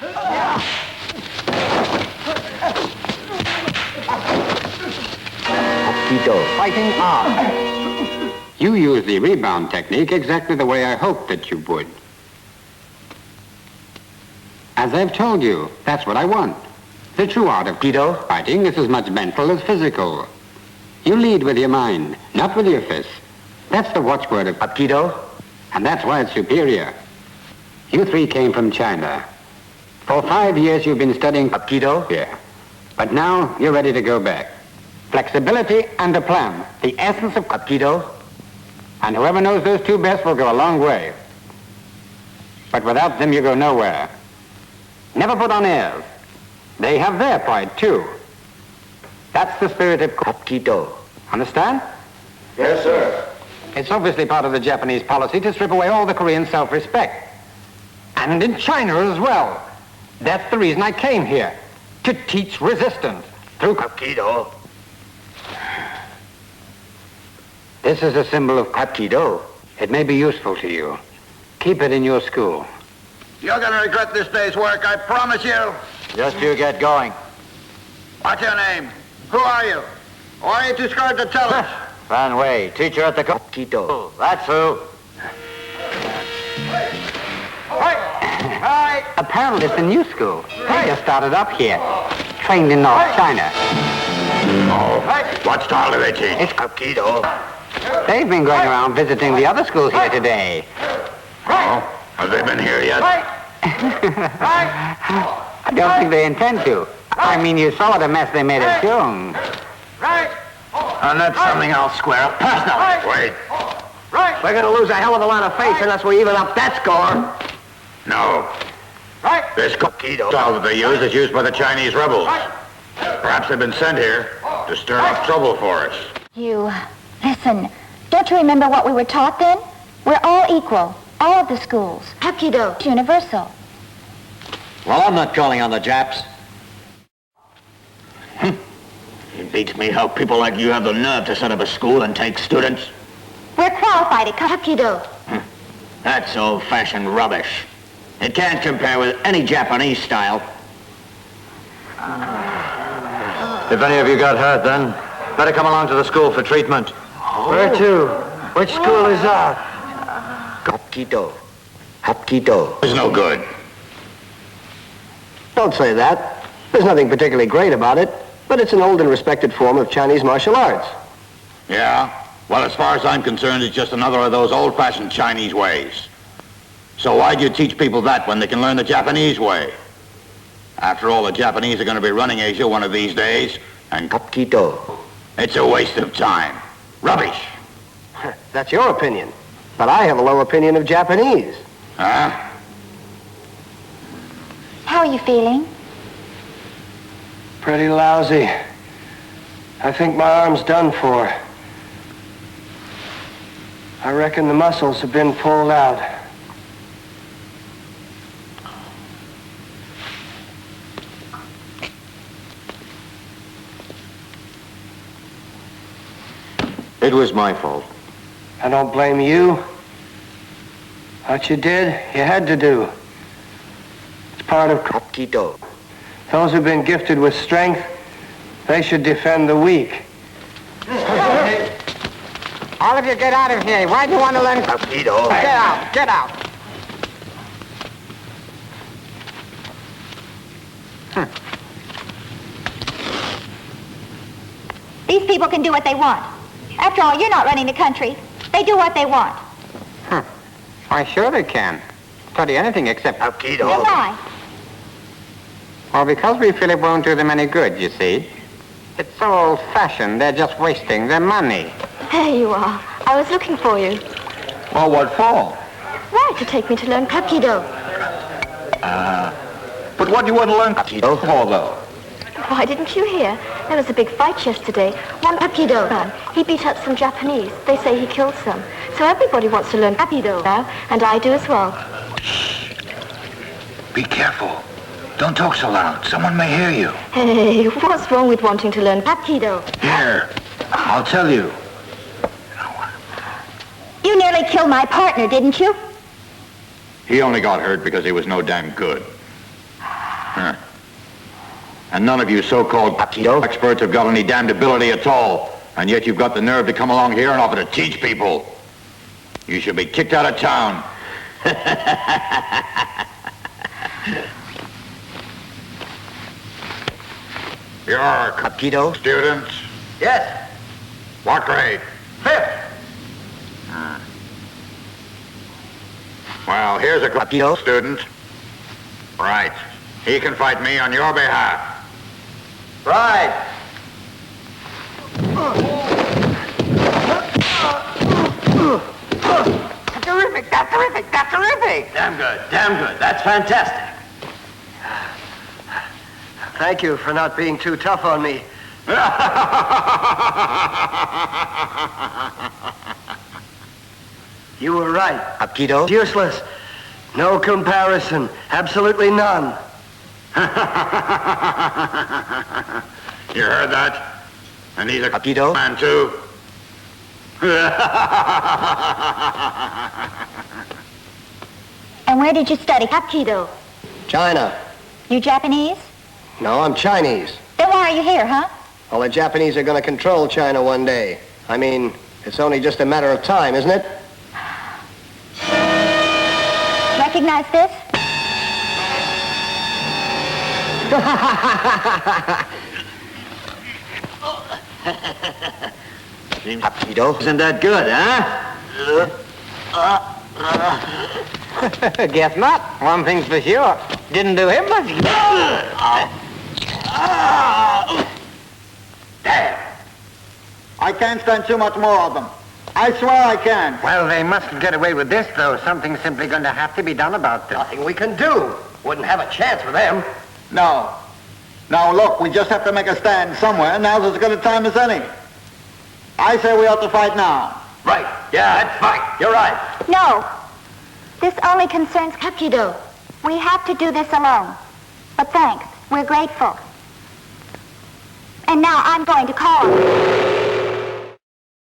Hapkido. Fighting arm. You use the rebound technique exactly the way I hoped that you would. As I've told you, that's what I want. The true art of Hapkido fighting is as much mental as physical. You lead with your mind, not with your fists. That's the watchword of Hapkido, and that's why it's superior. You three came from China. For 5 years you've been studying Hapkido here. But now you're ready to go back. Flexibility and a plan, the essence of Hapkido. And whoever knows those two best will go a long way. But without them you go nowhere. Never put on airs. They have their pride too. That's the spirit of Hapkido. Understand? Yes, sir. It's obviously part of the Japanese policy to strip away all the Korean self-respect. And in China as well. That's the reason I came here. To teach resistance through Hapkido. This is a symbol of Hapkido. It may be useful to you. Keep it in your school. You're going to regret this day's work, I promise you. Just you get going. What's your name? Who are you? Why are you too scared to tell us? Van Wei, teacher at the Hapkido. That's who. Apparently it's a new school. They just started up here. Trained in North China. Oh, what style do they teach? It's Hapkido. They've been going around visiting the other schools here today. Oh, have they been here yet? I don't think they intend to. I mean, you saw what a mess they made at Jung. And that's something I'll square up personally. Wait. We're going to lose a hell of a lot of face unless we even up that score. No. This Hapkido style that they use is used by the Chinese rebels. Perhaps they've been sent here to stir up trouble for us. You, listen, don't you remember what we were taught then? We're all equal, all of the schools. Hapkido, it's universal. Well, I'm not calling on the Japs. It beats me how people like you have the nerve to set up a school and take students. We're qualified at Hapkido. That's old-fashioned rubbish. It can't compare with any Japanese style. If any of you got hurt, then better come along to the school for treatment. Where to? Which school is that? Hapkido. Hapkido. It's no good. Don't say that. There's nothing particularly great about it, but it's an old and respected form of Chinese martial arts. Yeah? Well, as far as I'm concerned, it's just another of those old-fashioned Chinese ways. So why'd you teach people that when they can learn the Japanese way? After all, the Japanese are going to be running Asia one of these days, and Hapkido. it's a waste of time. Rubbish. That's your opinion, but I have a low opinion of Japanese. Huh? How are you feeling? Pretty lousy. I think my arm's done for. I reckon the muscles have been pulled out. It was my fault. I don't blame you. What you did, you had to do. It's part of Hapkido. those who've been gifted with strength. They should defend the weak. All of you get out of here. Why do you want to learn? Hapkido. Get out, get out. These people can do what they want. After all, you're not running the country. They do what they want. Why, sure they can. Study anything except Then Hapkido. why? Well, because we feel it won't do them any good, you see. It's so old-fashioned, they're just wasting their money. There you are. I was looking for you. Well, what for? Why, to take me to learn Hapkido. But what do you want to learn Hapkido for, though? Why, didn't you hear? There was a big fight yesterday. One Hapkido man, he beat up some Japanese. They say he killed some. So everybody wants to learn Hapkido now, and I do as well. Be careful. Don't talk so loud. Someone may hear you. Hey, what's wrong with wanting to learn Hapkido? Here, I'll tell you. You nearly killed my partner, didn't you? He only got hurt because he was no damn good. Huh. And none of you so-called Hapkido experts have got any damned ability at all. And yet you've got the nerve to come along here and offer to teach people. You should be kicked out of town. You're Hapkido? students? Yes. What grade? 5th. Well, here's a Hapkido? student. Right. He can fight me on your behalf. Right. Terrific, that's terrific, that's terrific. Damn good, damn good. That's fantastic. Thank you for not being too tough on me. You were right. Hapkido? Useless. No comparison. Absolutely none. You heard that? And he's a Hapkido? man, too. And where did you study Hapkido? China. You Japanese? No, I'm Chinese. Then why are you here, huh? Well, the Japanese are going to control China one day. I mean, it's only just a matter of time, isn't it? Recognize this? Hapkido? Isn't that good, huh? Guess not. One thing's for sure. Didn't do him much. Damn! I can't stand too much more of them. I swear I can. Well, they mustn't get away with this, though. Something's simply going to have to be done about this. Nothing we can do. Wouldn't have a chance with them. No. Now, look, we just have to make a stand somewhere. Now's as good a time as any. I say we ought to fight now. Right. Yeah, let's fight. You're right. No. This only concerns Hapkido. We have to do this alone. But thanks. We're grateful. And now I'm going to call him.